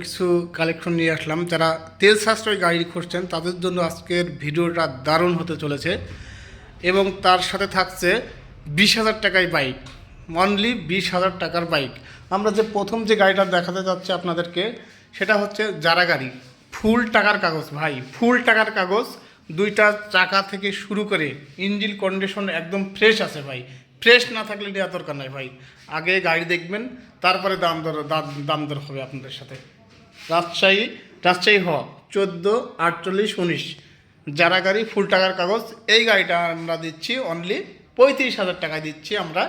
কিছু কালেকশন নিয়ে আসলাম। যারা তেল সাশ্রয় গাড়ি খুঁজছেন তাদের জন্য আজকের ভিডিওটা দারুণ হতে চলেছে এবং তার সাথে থাকছে 20,000 টাকায় বাইক, অনলি 20,000 টাকার বাইক। আমরা যে প্রথম যে গাড়িটা দেখাতে যাচ্ছি আপনাদেরকে সেটা হচ্ছে যারা গাড়ি, ফুল টাকার কাগজ ভাই, ফুল টাকার কাগজ। দুইটা চাকা থেকে শুরু করে ইঞ্জিন কন্ডিশন একদম ফ্রেশ আছে ভাই। ফ্রেশ না থাকলে নেওয়ার দরকার নাই ভাই। আগে গাড়ি দেখবেন, তারপরে দাম দর হবে আপনাদের সাথে। রাজশাহী হ 14 48 19 যারা গাড়ি, ফুল টাকার কাগজ। এই গাড়িটা আমরা দিচ্ছি অনলি 35,000 টাকায় দিচ্ছি আমরা।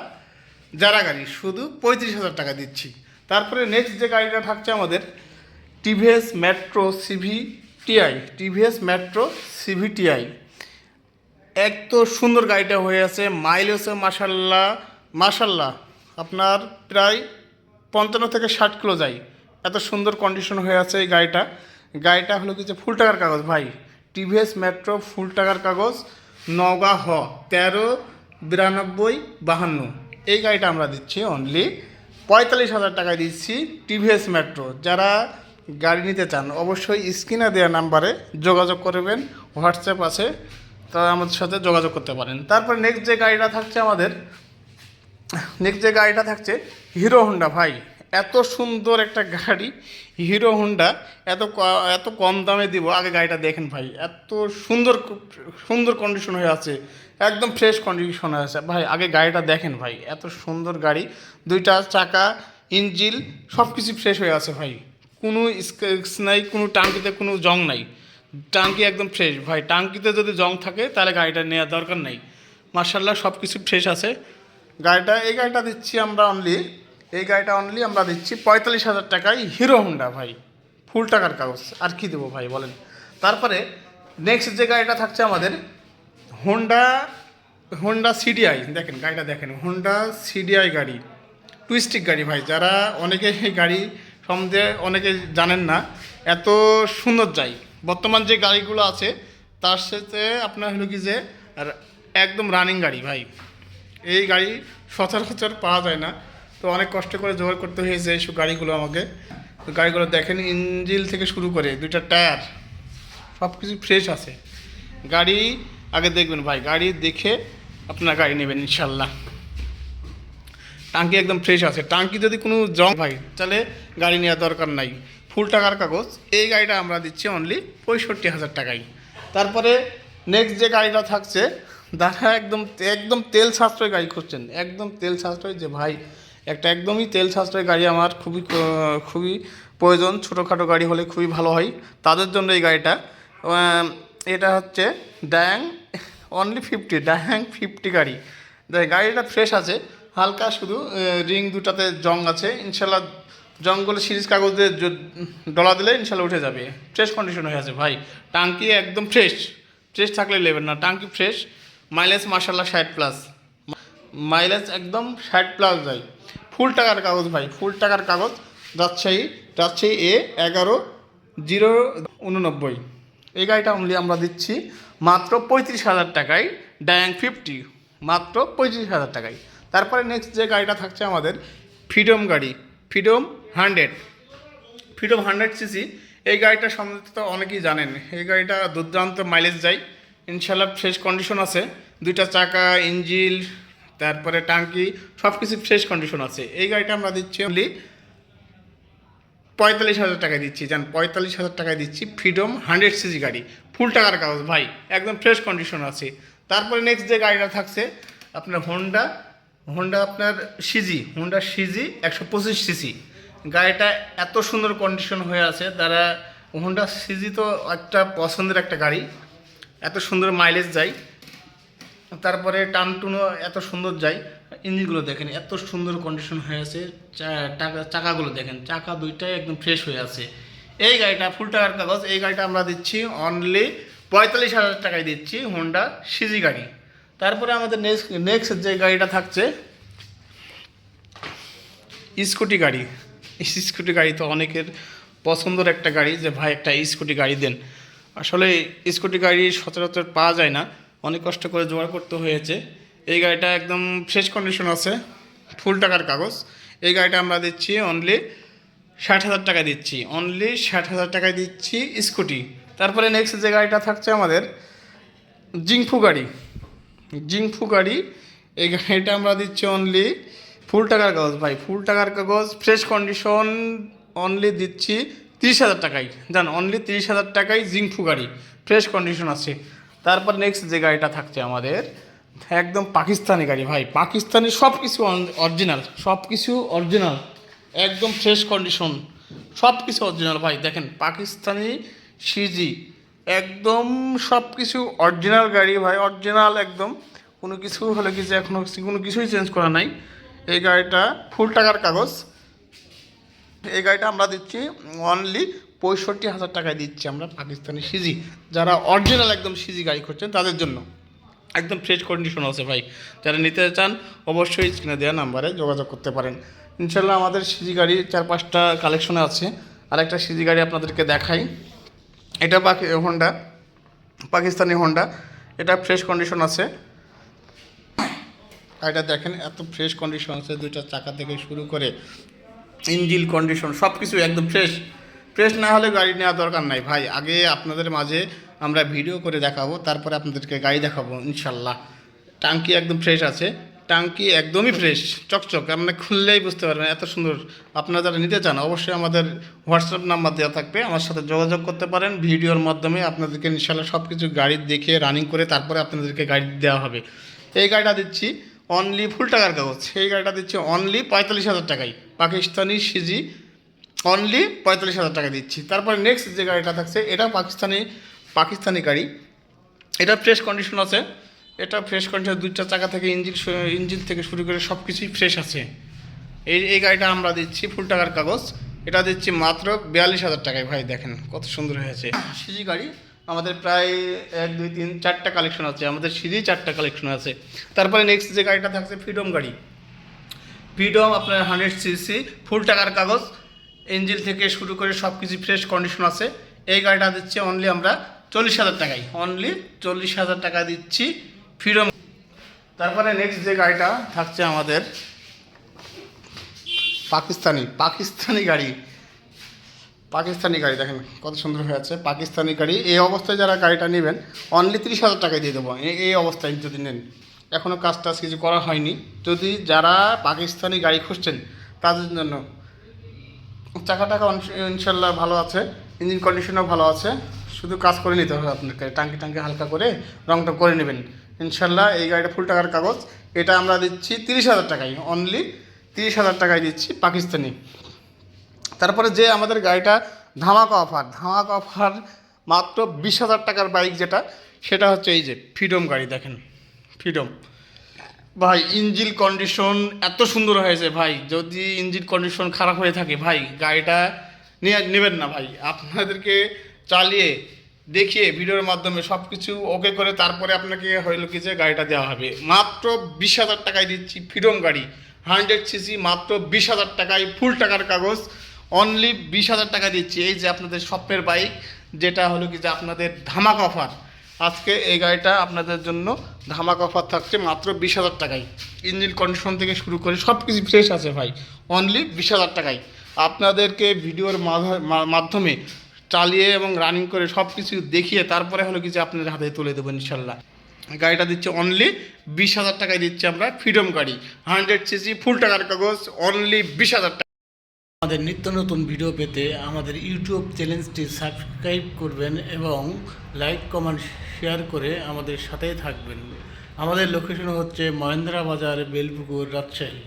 যারা গাড়ি শুধু 35,000 টাকা দিচ্ছি। তারপরে নেক্সট যে গাড়িটা থাকছে আমাদের TVS Metro CV TI. TVS Metro CV TI এত সুন্দর গাড়িটা হয়ে আছে, মাইলেজে মাশাল্লাহ আপনার প্রায় 55 থেকে 60 কিলো যায়। এত সুন্দর কন্ডিশন হয়ে আছে এই গাড়িটা হলো কি যে ফুল টাকার কাগজ ভাই। টিভিএস মেট্রো ফুল টাকার কাগজ, নওগাঁ হ 13 92 52। এই গাড়িটা আমরা দিচ্ছি অনলি 45,000 টাকায় দিচ্ছি। টিভিএস মেট্রো যারা গাড়ি নিতে চান অবশ্যই স্ক্রিনে দেওয়া নাম্বারে যোগাযোগ করবেন, হোয়াটসঅ্যাপ আছে, তারা আমাদের সাথে যোগাযোগ করতে পারেন। তারপর নেক্সট যে গাড়িটা থাকছে হিরো হোন্ডা ভাই। এত সুন্দর একটা গাড়ি হিরো হোন্ডা, এত কম দামে দিব। আগে গাড়িটা দেখেন ভাই, এত সুন্দর কন্ডিশন হয়ে আছে, একদম ফ্রেশ কন্ডিশন হয়ে আছে ভাই। আগে গাড়িটা দেখেন ভাই, এত সুন্দর গাড়ি। দুইটা চাকা, ইঞ্জিন সব কিছু ফ্রেশ হয়ে আছে ভাই। কোনো স্ক্র্যাচ নাই, কোনো টাঙ্কিতে কোনো জং নাই। টাঙ্কি একদম ফ্রেশ ভাই। টাঙ্কিতে যদি জং থাকে তাহলে গাড়িটা নেওয়ার দরকার নেই। মার্শাল্লাহ সব কিছু ফ্রেশ আছে। এই গাড়িটা দিচ্ছি আমরা অনলি 45,000 টাকায় হিরো হোন্ডা ভাই, ফুল টাকার কাগজ। আর কি দেবো ভাই বলেন। তারপরে নেক্সট যে গাড়িটা থাকছে আমাদের হোন্ডা সিডিআই। দেখেন গাড়িটা দেখেন, হোন্ডা সিডিআই গাড়ি, টুইস্টিক গাড়ি ভাই। যারা অনেকে এই গাড়ি সম্বন্ধে অনেকে জানেন না, এত সুন্দর যায়। বর্তমান যে গাড়িগুলো আছে তার সাথে আপনার হলো কি যে আর একদম রানিং গাড়ি ভাই। এই গাড়ি সচরাচর পাওয়া যায় না, তো অনেক কষ্ট করে জোগাড় করতে হয়েছে এইসব গাড়িগুলো আমাকে। তো গাড়িগুলো দেখেন, ইঞ্জিন থেকে শুরু করে দুইটা টায়ার সব কিছু ফ্রেশ আছে। গাড়ি আগে দেখবেন ভাই, গাড়ি দেখে আপনার গাড়ি নেবেন ইনশাল্লাহ। টাঙ্কি একদম ফ্রেশ আছে। টাঙ্কি যদি কোনো জং ভাই তাহলে গাড়ি নেওয়ার দরকার নাই। ফুল টাকার কাগজ। এই গাড়িটা আমরা দিচ্ছি অনলি 65,000 টাকায়। তারপরে নেক্সট যে গাড়িটা থাকছে, যারা একদম তেল সাশ্রয় গাড়ি খুঁজছেন, একদম তেল সাশ্রয় যে ভাই, একদমই তেল সাশ্রয় গাড়ি আমার খুবই প্রয়োজন। ছোটোখাটো গাড়ি হলে খুবই ভালো হয় তাদের জন্য এই গাড়িটা। এটা হচ্ছে ড্যাং অনলি 50, ড্যাং 50 গাড়ি। গাড়িটা ফ্রেশ আছে, হালকা শুধু রিং দুটাতে জং আছে। ইনশাল্লাহ জঙ্গলে সিরিজ কাগজ দিয়ে ডলা দিলে ইনশাল্লাহ উঠে যাবে। ফ্রেশ কন্ডিশন হয়ে আছে ভাই। টাঙ্কি একদম ফ্রেশ থাকলে নেবেন না, টাঙ্কি ফ্রেশ। মাইলেজ মাশাল্লাহ 60+, মাইলেজ একদম 60+ যায়। ফুল টাকার কাগজ ভাই, ফুল টাকার কাগজ। রাজশাহী এ 11 089। এই গাড়িটা অনলি আমরা দিচ্ছি মাত্র 35,000 টাকায়, ড্যাং 50 মাত্র 35,000 টাকায়। তারপরে নেক্সট যে গাড়িটা থাকছে আমাদের ফ্রিডম গাড়ি, ফ্রিডম 100 সিসি। এই গাড়িটা সম্বন্ধে তো অনেকেই জানেন। এই গাড়িটা দুর্দান্ত মাইলেজ যায়, ইনশাল্লাহ ফ্রেশ কন্ডিশন আছে। দুইটা চাকা, ইঞ্জিন, তারপরে টাঙ্কি সব কিছু ফ্রেশ কন্ডিশন আছে। এই গাড়িটা আমরা দিচ্ছি অনলি 45,000 টাকায় দিচ্ছি। 45,000 টাকায় দিচ্ছি ফ্রিডম 100 সিসি গাড়ি, ফুল টাকার কাগজ ভাই, একদম ফ্রেশ কন্ডিশন আছে। তারপরে নেক্সট যে গাড়িটা থাকছে আপনার হোন্ডা আপনার হোন্ডা সিজি 125 সিসি। গাড়িটা এত সুন্দর কন্ডিশন হয়ে আছে। তারা হোন্ডা সিজি তো একটা পছন্দের একটা গাড়ি, এত সুন্দর মাইলেজ যায়। তারপরে টানটুনও এত সুন্দর যায়। ইঞ্জিনগুলো দেখেন এত সুন্দর কন্ডিশন হয়ে আছে। চাকাগুলো দেখেন, চাকা দুইটাই একদম ফ্রেশ হয়ে আছে। এই গাড়িটা ফুল টাকার কাগজ। এই গাড়িটা আমরা দিচ্ছি অনলি 45,000 টাকায় দিচ্ছি, হোন্ডা সিজি গাড়ি। তারপরে আমাদের নেক্সট যে গাড়িটা থাকছে স্কুটি গাড়ি তো অনেকের পছন্দের একটা গাড়ি, যে ভাই একটা স্কুটি গাড়ি দেন। আসলে স্কুটি গাড়ি সচরাচর পাওয়া যায় না, অনেক কষ্ট করে জোগাড় করতে হয়েছে। এই গাড়িটা একদম ফ্রেশ কন্ডিশন আছে, ফুল টাকার কাগজ। এই গাড়িটা আমরা দিচ্ছি অনলি 60,000 টাকা দিচ্ছি, অনলি 60,000 টাকায় দিচ্ছি স্কুটি। তারপরে নেক্সট যে গাড়িটা থাকছে আমাদের জিংফু গাড়ি। জিংফু গাড়ি, এই গাড়িটা আমরা দিচ্ছি অনলি ফুল টাকার কাগজ ভাই, ফুল টাকার কাগজ, ফ্রেশ কন্ডিশন, অনলি দিচ্ছি 30,000 টাকায়। জান অনলি 30,000 টাকায় জিংফু গাড়ি, ফ্রেশ কন্ডিশন আছে। তারপর নেক্সট যে গাড়িটা থাকছে আমাদের একদম পাকিস্তানি গাড়ি ভাই, পাকিস্তানি সব কিছু অরিজিনাল, সব কিছু অরিজিনাল, একদম ফ্রেশ কন্ডিশন, সব কিছু অরিজিনাল ভাই। দেখেন পাকিস্তানি সিজি, একদম সব কিছু অরিজিনাল গাড়ি ভাই, অরিজিনাল একদম, কোনো কিছু হলে কিছু এখনও কোনো কিছুই চেঞ্জ করা নাই। এই গাড়িটা ফুল টাকার কাগজ, এই গাড়িটা আমরা দিচ্ছি অনলি 65,000 টাকায় দিচ্ছি আমরা পাকিস্তানি সিজি। যারা অরিজিনাল একদম সিজি গাড়ি করছেন তাদের জন্য একদম ফ্রেশ কন্ডিশন আছে ভাই। যারা নিতে চান অবশ্যই স্ক্রিনে দেওয়া নাম্বারে যোগাযোগ করতে পারেন। ইনশাল্লাহ আমাদের সিজি গাড়ি 4-5টা কালেকশনে আছে। আরেকটা সিজি গাড়ি আপনাদেরকে দেখাই, এটা হোন্ডা, পাকিস্তানি হোন্ডা, এটা ফ্রেশ কন্ডিশন আছে। গাড়িটা দেখেন এত ফ্রেশ কন্ডিশন আছে, দুইটা চাকা থেকে শুরু করে ইঞ্জিন কন্ডিশন সব কিছু একদম ফ্রেশ। ফ্রেশ না হলে গাড়ি নেওয়ার দরকার নাই ভাই। আগে আপনাদের মাঝে আমরা ভিডিও করে দেখাবো, তারপরে আপনাদেরকে গাড়ি দেখাবো ইনশাল্লাহ। টাঙ্কি একদম ফ্রেশ আছে, টাঙ্কি একদমই ফ্রেশ চকচক, আপনি খুললেই বুঝতে পারবেন এত সুন্দর। আপনারা যারা নিতে চান অবশ্যই আমাদের হোয়াটসঅ্যাপ নাম্বার দেওয়া থাকবে, আমার সাথে যোগাযোগ করতে পারেন। ভিডিওর মাধ্যমে আপনাদেরকে ইনশাল্লাহ সব কিছু গাড়ি দেখে রানিং করে তারপরে আপনাদেরকে গাড়ি দেওয়া হবে। এই গাড়িটা দিচ্ছি অনলি ফুল টাকার কাগজ, এই গাড়িটা দিচ্ছি অনলি 45,000 টাকায়, পাকিস্তানি সিজি, অনলি 45,000 টাকা দিচ্ছি। তারপরে নেক্সট যে গাড়িটা থাকছে এটা পাকিস্তানি গাড়ি, এটা ফ্রেশ কন্ডিশন আছে, এটা ফ্রেশ কন্ডিশন, দুইটা চাকা থেকে ইঞ্জিন থেকে শুরু করে সব কিছুই ফ্রেশ আছে। এই গাড়িটা আমরা দিচ্ছি ফুল টাকার কাগজ, এটা দিচ্ছি মাত্র 42,000 টাকায় ভাই। দেখেন কত সুন্দর হয়েছে। সিজি গাড়ি আমাদের প্রায় 1, 2, 3, 4টা কালেকশন আছে, আমাদের সিজি 4টা কালেকশন আছে। তারপরে নেক্সট যে গাড়িটা থাকছে ফ্রিডম গাড়ি, ফ্রিডম আপনার 100cc, ফুল টাকার কাগজ, ইঞ্জিন থেকে শুরু করে সব কিছু ফ্রেশ কন্ডিশন আছে। এই গাড়িটা দিচ্ছি অনলি আমরা 40,000 টাকায়, অনলি 40,000 টাকা দিচ্ছি ফ্রিডম। তারপরে নেক্সট যে গাড়িটা থাকছে আমাদের পাকিস্তানি গাড়ি, পাকিস্তানি গাড়ি দেখেন কত সুন্দর হয়ে আছে পাকিস্তানি গাড়ি। এই অবস্থায় যারা গাড়িটা নেবেন অনলি 30,000 টাকায় দিয়ে দেবো। এই অবস্থায় যদি নেন, এখনও কাজ টাজ কিছু করা হয়নি। যদি যারা পাকিস্তানি গাড়ি খুঁজছেন তাদের জন্য চাকা ইনশাল্লাহ ভালো আছে, ইঞ্জিন কন্ডিশনও ভালো আছে, শুধু কাজ করে নিতে হবে আপনাকে, টাঙ্কি হালকা করে রংটা করে নেবেন ইনশাল্লাহ। এই গাড়িটা ফুল টাকার কাগজ, এটা আমরা দিচ্ছি 30,000 টাকায়, অনলি 30,000 টাকায় দিচ্ছি পাকিস্তানি। তারপরে যে আমাদের গাড়িটা ধামাকা অফার মাত্র 20,000 টাকার বাইক যেটা, সেটা হচ্ছে এই যে ফ্রিডম গাড়ি। দেখেন ফ্রিডম ভাই, ইঞ্জিন কন্ডিশন এত সুন্দর হয়েছে ভাই। যদি ইঞ্জিন কন্ডিশন খারাপ হয়ে থাকে ভাই গাড়িটা নেবেন না ভাই। আপনাদেরকে চালিয়ে দেখিয়ে ভিডিওর মাধ্যমে সব কিছু ওকে করে তারপরে আপনাকে হইলো কি যে গাড়িটা দেওয়া হবে। মাত্র 20,000 টাকায় দিচ্ছি ফ্রিডম গাড়ি, 100cc, মাত্র 20,000 টাকায়, ফুল টাকার কাগজ, অনলি 20,000 টাকা দিচ্ছি। এই যে আপনাদের স্বপ্নের বাইক, যেটা হলো কি যে আপনাদের ধামাকা অফার, আজকে এই গাড়িটা আপনাদের জন্য ধামাকা অফার থাকছে মাত্র 20,000 টাকায়। ইঞ্জিন কন্ডিশন থেকে শুরু করে সব কিছু ফ্রেশ আছে ভাই, অনলি 20,000 টাকায়। আপনাদেরকে ভিডিওর মাধ্যমে চালিয়ে এবং রানিং করে সব কিছু দেখিয়ে তারপরে হলো কি যে আপনাদের হাতে তুলে দেবো ইনশাল্লাহ। গাড়িটা দিচ্ছে অনলি 20,000 টাকায় দিচ্ছি আমরা ফ্রিডম গাড়ি, 100cc, ফুল টাকার কাগজ, অনলি 20,000 টাকা। আমাদের নিত্য নতুন ভিডিও পেতে আমাদের ইউটিউব চ্যানেলটি সাবস্ক্রাইব করবেন এবং লাইক কমেন্ট শেয়ার করে আমাদের সাথেই থাকবেন। আমাদের লোকেশন হচ্ছে মহেন্দ্রা বাজার, বেলপুকুর, রাজশাহী।